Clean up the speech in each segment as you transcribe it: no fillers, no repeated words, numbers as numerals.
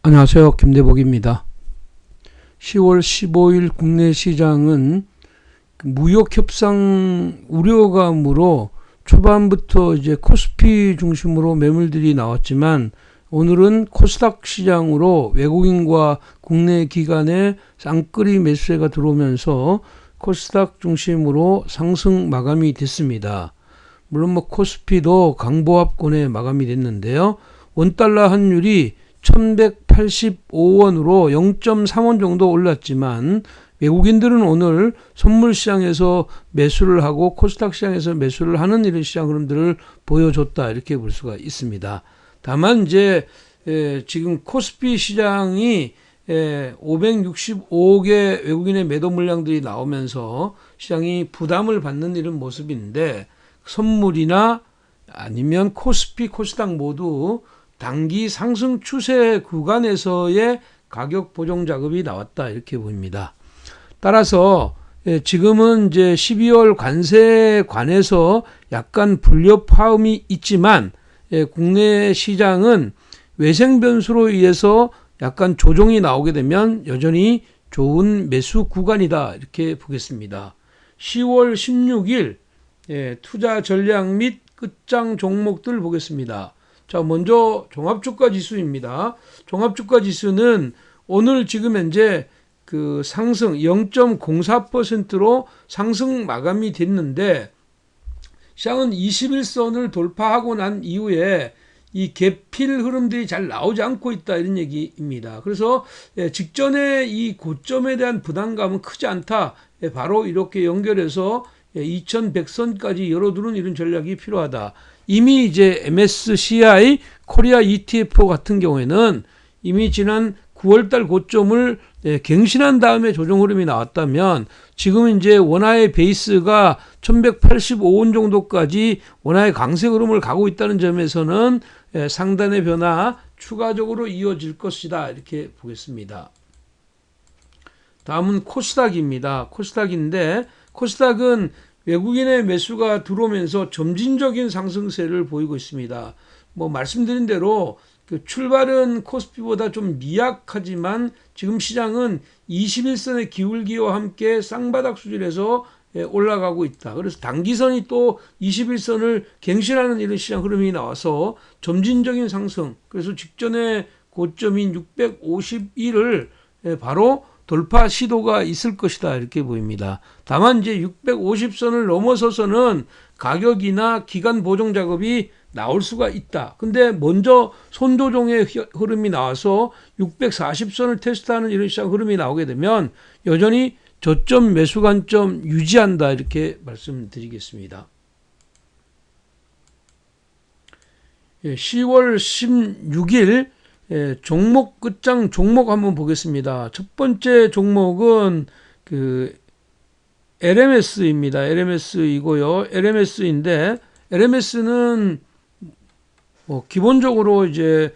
안녕하세요. 김대복입니다. 10월 15일 국내 시장은 무역 협상 우려감으로 초반부터 이제 코스피 중심으로 매물들이 나왔지만 오늘은 코스닥 시장으로 외국인과 국내 기관의 쌍끌이 매수세가 들어오면서 코스닥 중심으로 상승 마감이 됐습니다. 물론 코스피도 강보합권에 마감이 됐는데요. 원달러 환율이 1185원으로 0.3원 정도 올랐지만 외국인들은 오늘 선물 시장에서 매수를 하고 코스닥 시장에서 매수를 하는 이런 시장 흐름들을 보여줬다 이렇게 볼 수가 있습니다. 다만 이제 지금 코스피 시장이 565개 외국인의 매도 물량들이 나오면서 시장이 부담을 받는 이런 모습인데 선물이나 아니면 코스피, 코스닥 모두 단기 상승 추세 구간에서의 가격 보정 작업이 나왔다 이렇게 보입니다. 따라서 지금은 이제 12월 관세에 관해서 약간 불협화음이 있지만 국내 시장은 외생 변수로 의해서 약간 조정이 나오게 되면 여전히 좋은 매수 구간이다 이렇게 보겠습니다. 10월 16일 투자 전략 및 끝장 종목들 보겠습니다. 자, 먼저 종합주가 지수입니다. 종합주가 지수는 오늘 지금 현재 그 상승 0.04%로 상승 마감이 됐는데 시장은 21선을 돌파하고 난 이후에 이 개필 흐름들이 잘 나오지 않고 있다 이런 얘기입니다. 그래서 직전에 이 고점에 대한 부담감은 크지 않다. 바로 이렇게 연결해서 2100선까지 열어두는 이런 전략이 필요하다. 이미 이제 MSCI 코리아 ETF 같은 경우에는 이미 지난 9월달 고점을 갱신한 다음에 조정 흐름이 나왔다면 지금 이제 원화의 베이스가 1185원 정도까지 원화의 강세 흐름을 가고 있다는 점에서는 상단의 변화 추가적으로 이어질 것이다 이렇게 보겠습니다. 다음은 코스닥입니다. 코스닥인데 코스닥은 외국인의 매수가 들어오면서 점진적인 상승세를 보이고 있습니다. 말씀드린 대로 그 출발은 코스피보다 좀 미약하지만 지금 시장은 21선의 기울기와 함께 쌍바닥 수준에서 올라가고 있다. 그래서 단기선이 또 21선을 갱신하는 이런 시장 흐름이 나와서 점진적인 상승. 그래서 직전에 고점인 651을 바로 돌파 시도가 있을 것이다 이렇게 보입니다. 다만 이제 650선을 넘어서서는 가격이나 기간 보정 작업이 나올 수가 있다. 근데 먼저 손조정의 흐름이 나와서 640선을 테스트하는 이런 시장 흐름이 나오게 되면 여전히 저점 매수 관점 유지한다 이렇게 말씀드리겠습니다. 10월 16일 종목 끝장 종목 한번 보겠습니다. 첫 번째 종목은 그 LMS입니다. LMS이고요. LMS인데 LMS는 기본적으로 이제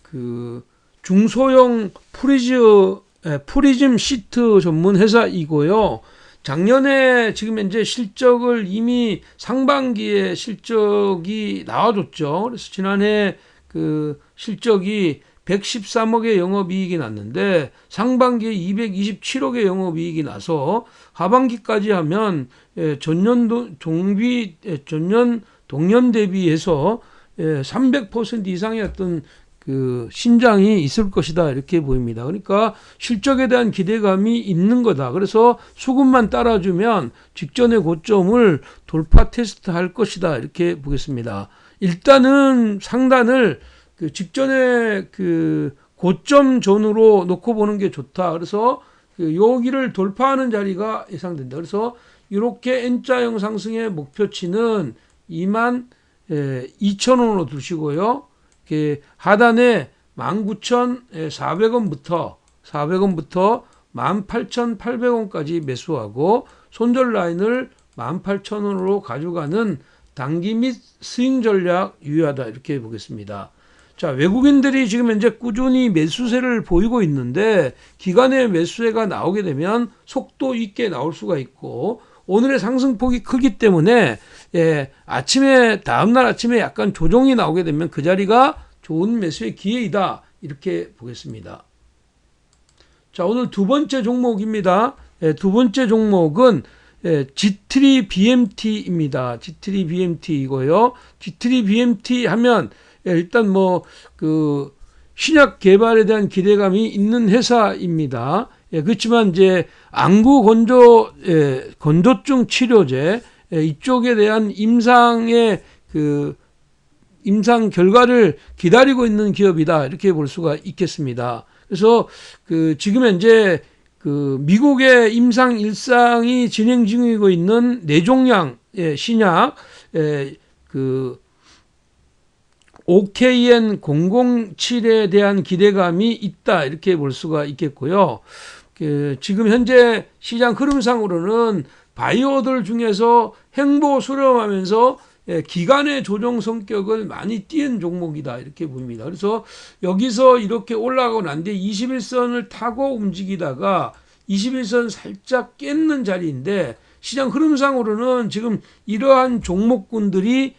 그 중소형 프리즘 시트 전문 회사이고요. 작년에 지금 현재 실적을 이미 상반기에 실적이 나와줬죠. 그래서 지난해 그 실적이 113억의 영업이익이 났는데 상반기에 227억의 영업이익이 나서 하반기까지 하면 전년 동년 대비해서 300% 이상의 어떤 그 신장이 있을 것이다 이렇게 보입니다. 그러니까 실적에 대한 기대감이 있는 거다. 그래서 수급만 따라주면 직전의 고점을 돌파 테스트할 것이다 이렇게 보겠습니다. 일단은 상단을 그 직전에 그 고점 존으로 놓고 보는 게 좋다. 그래서 그 여기를 돌파하는 자리가 예상된다. 그래서 이렇게 N자형 상승의 목표치는 22,000원으로 두시고요. 하단에 19,400원부터 18,800원까지 매수하고 손절 라인을 18,000원으로 가져가는 단기 및 스윙 전략 유효하다 이렇게 보겠습니다. 자, 외국인들이 지금 현재 꾸준히 매수세를 보이고 있는데 기관의 매수세가 나오게 되면 속도 있게 나올 수가 있고 오늘의 상승폭이 크기 때문에 다음날 아침에 약간 조정이 나오게 되면 그 자리가 좋은 매수의 기회이다 이렇게 보겠습니다. 자, 오늘 두 번째 종목입니다. 두 번째 종목은 G3 BMT입니다. G3 BMT이고요. G3 BMT 하면 일단 뭐 그 신약 개발에 대한 기대감이 있는 회사입니다. 그렇지만 이제 안구 건조증 치료제 이쪽에 대한 임상의 임상 결과를 기다리고 있는 기업이다 이렇게 볼 수가 있겠습니다. 그래서 지금 현재 미국의 임상 일상이 진행 중이고 있는 뇌종양 신약 OKN007에 대한 기대감이 있다 이렇게 볼 수가 있겠고요. 지금 현재 시장 흐름상으로는 바이오들 중에서 횡보 수렴하면서 기간의 조정 성격을 많이 띈 종목이다 이렇게 보입니다. 그래서 여기서 이렇게 올라가고 난 뒤에 21선을 타고 움직이다가 21선 살짝 깼는 자리인데 시장 흐름상으로는 지금 이러한 종목군들이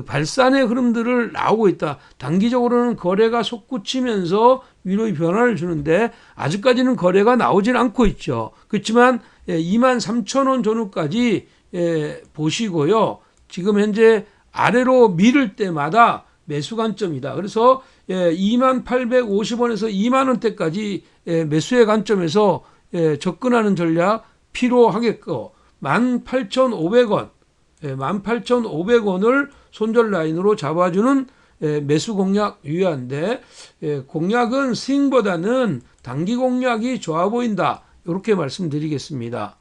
발산의 흐름들을 나오고 있다. 단기적으로는 거래가 솟구치면서 위로의 변화를 주는데 아직까지는 거래가 나오질 않고 있죠. 그렇지만 23,000원 전후까지 보시고요. 지금 현재 아래로 밀을 때마다 매수 관점이다. 그래서 2850원에서 2만원대까지 매수의 관점에서 접근하는 전략 필요하겠고 18,500원 18,500원을 손절 라인으로 잡아주는 매수 공략 유효한데 공략은 스윙보다는 단기 공략이 좋아 보인다. 이렇게 말씀드리겠습니다.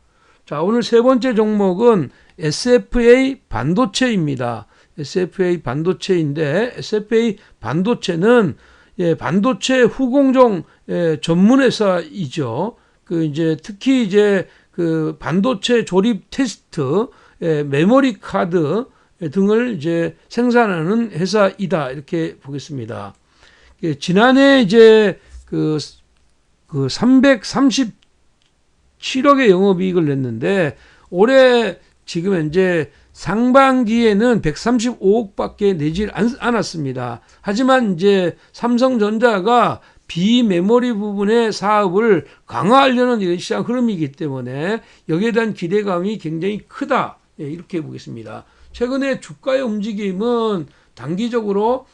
자, 오늘 세 번째 종목은 SFA 반도체입니다. SFA 반도체인데 SFA 반도체는 반도체 후공정 전문 회사이죠. 이제 특히 이제 반도체 조립 테스트, 메모리 카드 등을 이제 생산하는 회사이다 이렇게 보겠습니다. 지난해 이제 337억의 영업이익을 냈는데 올해 지금 현재 상반기에는 135억밖에 내질 않았습니다. 하지만 이제 삼성전자가 비메모리 부분의 사업을 강화하려는 이런 시장 흐름이기 때문에 여기에 대한 기대감이 굉장히 크다. 이렇게 보겠습니다. 최근에 주가의 움직임은 단기적으로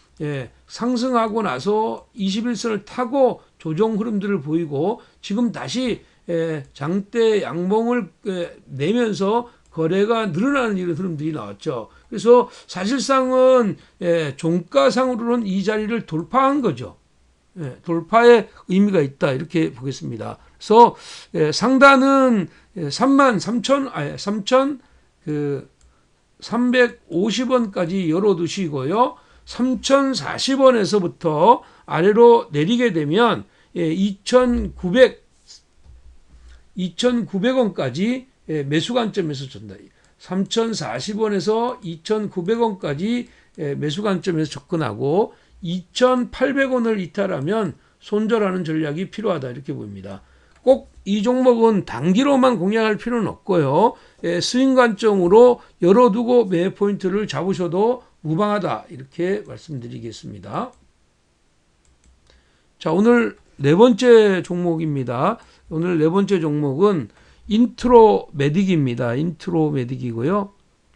상승하고 나서 21선을 타고 조정 흐름들을 보이고 지금 다시 장대 양봉을 내면서 거래가 늘어나는 이런 흐름들이 나왔죠. 그래서 사실상은 종가상으로는 이 자리를 돌파한 거죠. 돌파의 의미가 있다 이렇게 보겠습니다. 그래서 상단은 3,350원까지 열어두시고요. 3,040원에서부터 아래로 내리게 되면 2,900원까지 매수 관점에서 전다. 3,040원에서 2,900원까지 매수 관점에서 접근하고 2,800원을 이탈하면 손절하는 전략이 필요하다 이렇게 보입니다. 꼭 이 종목은 단기로만 공략할 필요는 없고요. 스윙 관점으로 열어두고 매 포인트를 잡으셔도 무방하다 이렇게 말씀드리겠습니다. 자, 오늘 네 번째 종목입니다. 오늘 네 번째 종목은 인트로메딕입니다. 인트로메딕이고요.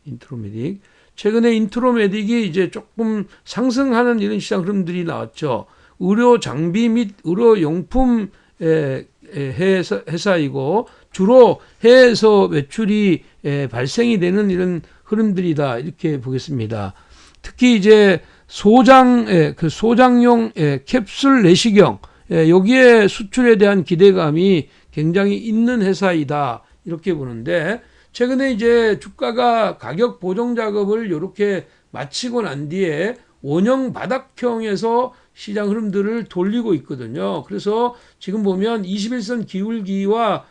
인트로메딕. 최근에 인트로메딕이 이제 조금 상승하는 이런 시장 흐름들이 나왔죠. 의료 장비 및 의료 용품 회사이고 주로 해외에서 매출이 발생이 되는 이런 흐름들이다 이렇게 보겠습니다. 특히 이제 소장용 캡슐 내시경 여기에 수출에 대한 기대감이 굉장히 있는 회사이다 이렇게 보는데 최근에 이제 주가가 가격 보정 작업을 이렇게 마치고 난 뒤에 원형 바닥형에서 시장 흐름들을 돌리고 있거든요. 그래서 지금 보면 21선 기울기와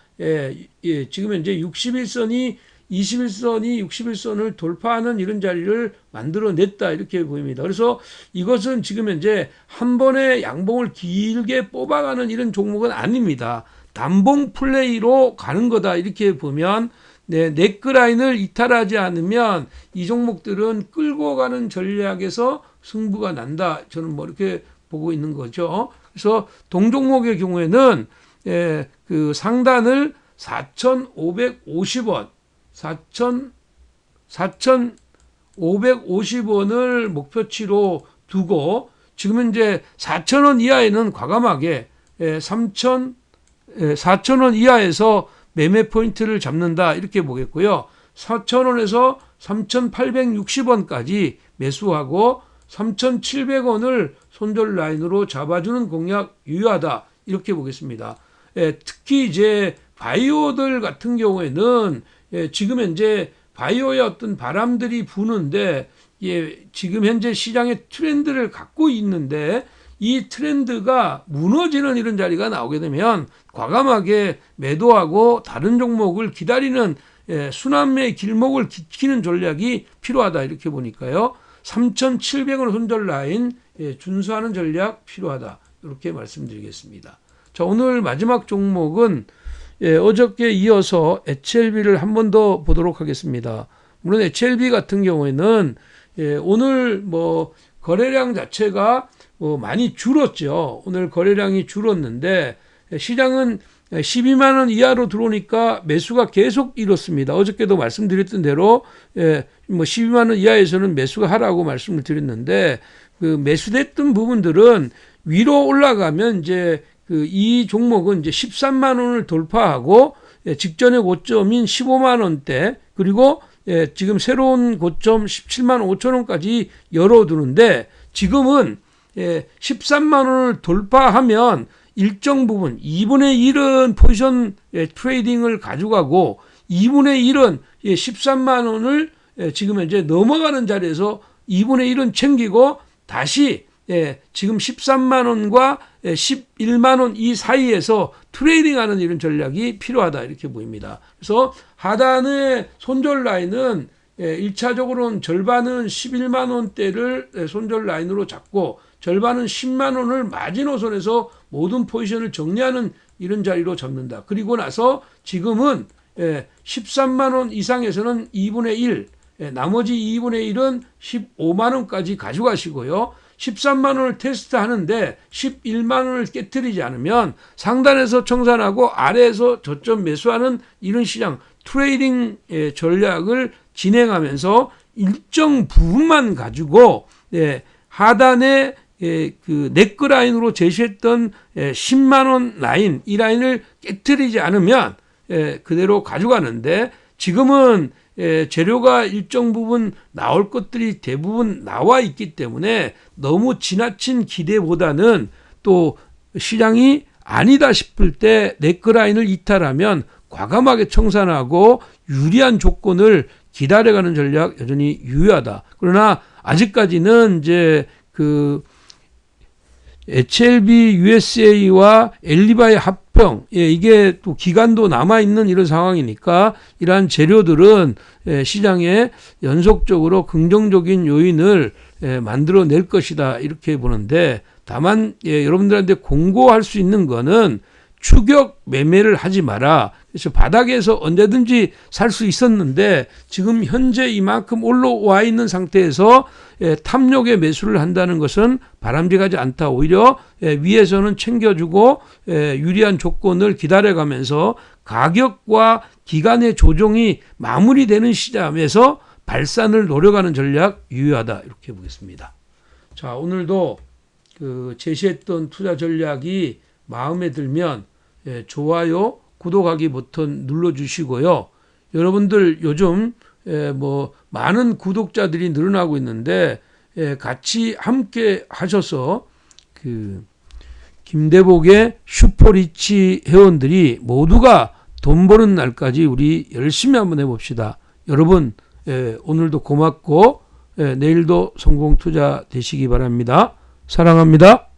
지금 현재 61선이 61선을 돌파하는 이런 자리를 만들어냈다 이렇게 보입니다. 그래서 이것은 지금 현재 한 번에 양봉을 길게 뽑아가는 이런 종목은 아닙니다. 단봉 플레이로 가는 거다 이렇게 보면 네크라인을 이탈하지 않으면 이 종목들은 끌고 가는 전략에서 승부가 난다. 저는 뭐 이렇게 보고 있는 거죠. 그래서 동종목의 경우에는 그 상단을 4,550원, 4,550원을 목표치로 두고 지금 현재 4,000원 이하에는 과감하게 4,000원 이하에서 매매 포인트를 잡는다 이렇게 보겠고요. 4,000원에서 3,860원까지 매수하고 3,700원을 손절 라인으로 잡아주는 공략 유효하다 이렇게 보겠습니다. 특히 이제 바이오들 같은 경우에는 지금 현재 바이오의 어떤 바람들이 부는데 지금 현재 시장의 트렌드를 갖고 있는데 이 트렌드가 무너지는 이런 자리가 나오게 되면 과감하게 매도하고 다른 종목을 기다리는 순환매의 길목을 지키는 전략이 필요하다 이렇게 보니까요. 3,700원 손절 라인 준수하는 전략 필요하다 이렇게 말씀드리겠습니다. 자, 오늘 마지막 종목은 어저께 이어서 HLB를 한 번 더 보도록 하겠습니다. 물론 HLB 같은 경우에는 오늘 뭐 거래량 자체가 많이 줄었죠. 오늘 거래량이 줄었는데 시장은 12만 원 이하로 들어오니까 매수가 계속 이렇습니다. 어저께도 말씀드렸던 대로 뭐 12만 원 이하에서는 매수가 하라고 말씀을 드렸는데 그 매수됐던 부분들은 위로 올라가면 이제 이 종목은 이제 13만 원을 돌파하고 직전의 고점인 15만 원대 그리고 지금 새로운 고점 17만 5천 원까지 열어두는데 지금은 13만 원을 돌파하면 일정 부분 2분의 1은 포지션 트레이딩을 가져가고 2분의 1은 13만 원을 지금 현재 넘어가는 자리에서 2분의 1은 챙기고 다시 지금 13만 원과 11만 원 이 사이에서 트레이딩하는 이런 전략이 필요하다 이렇게 보입니다. 그래서 하단의 손절 라인은 1차적으로는 절반은 11만 원대를 손절 라인으로 잡고 절반은 10만 원을 마지노선에서 모든 포지션을 정리하는 이런 자리로 잡는다. 그리고 나서 지금은 13만 원 이상에서는 2분의 1, 나머지 2분의 1은 15만 원까지 가져가시고요. 13만 원을 테스트하는데 11만 원을 깨트리지 않으면 상단에서 청산하고 아래에서 저점 매수하는 이런 시장 트레이딩 전략을 진행하면서 일정 부분만 가지고 하단에 그 네크 라인으로 제시했던 10만 원 라인 이 라인을 깨트리지 않으면 그대로 가져가는데 지금은 재료가 일정 부분 나올 것들이 대부분 나와 있기 때문에 너무 지나친 기대보다는 또 시장이 아니다 싶을 때 네크라인을 이탈하면 과감하게 청산하고 유리한 조건을 기다려가는 전략 여전히 유효하다. 그러나 아직까지는 이제 그 HLB USA와 엘리바의 합병, 이게 또 기간도 남아있는 이런 상황이니까 이러한 재료들은 시장에 연속적으로 긍정적인 요인을 만들어낼 것이다 이렇게 보는데 다만 여러분들한테 공고할 수 있는 거는 추격 매매를 하지 마라. 그래서 바닥에서 언제든지 살 수 있었는데 지금 현재 이만큼 올라와 있는 상태에서 탐욕의 매수를 한다는 것은 바람직하지 않다. 오히려 위에서는 챙겨주고 유리한 조건을 기다려가면서 가격과 기간의 조정이 마무리되는 시점에서 발산을 노려가는 전략 유효하다. 이렇게 보겠습니다. 자, 오늘도 그 제시했던 투자 전략이 마음에 들면 좋아요, 구독하기 버튼 눌러주시고요. 여러분들 요즘 뭐 많은 구독자들이 늘어나고 있는데 같이 함께 하셔서 그 김대복의 슈퍼리치 회원들이 모두가 돈 버는 날까지 우리 열심히 한번 해봅시다. 여러분 오늘도 고맙고 내일도 성공 투자 되시기 바랍니다. 사랑합니다.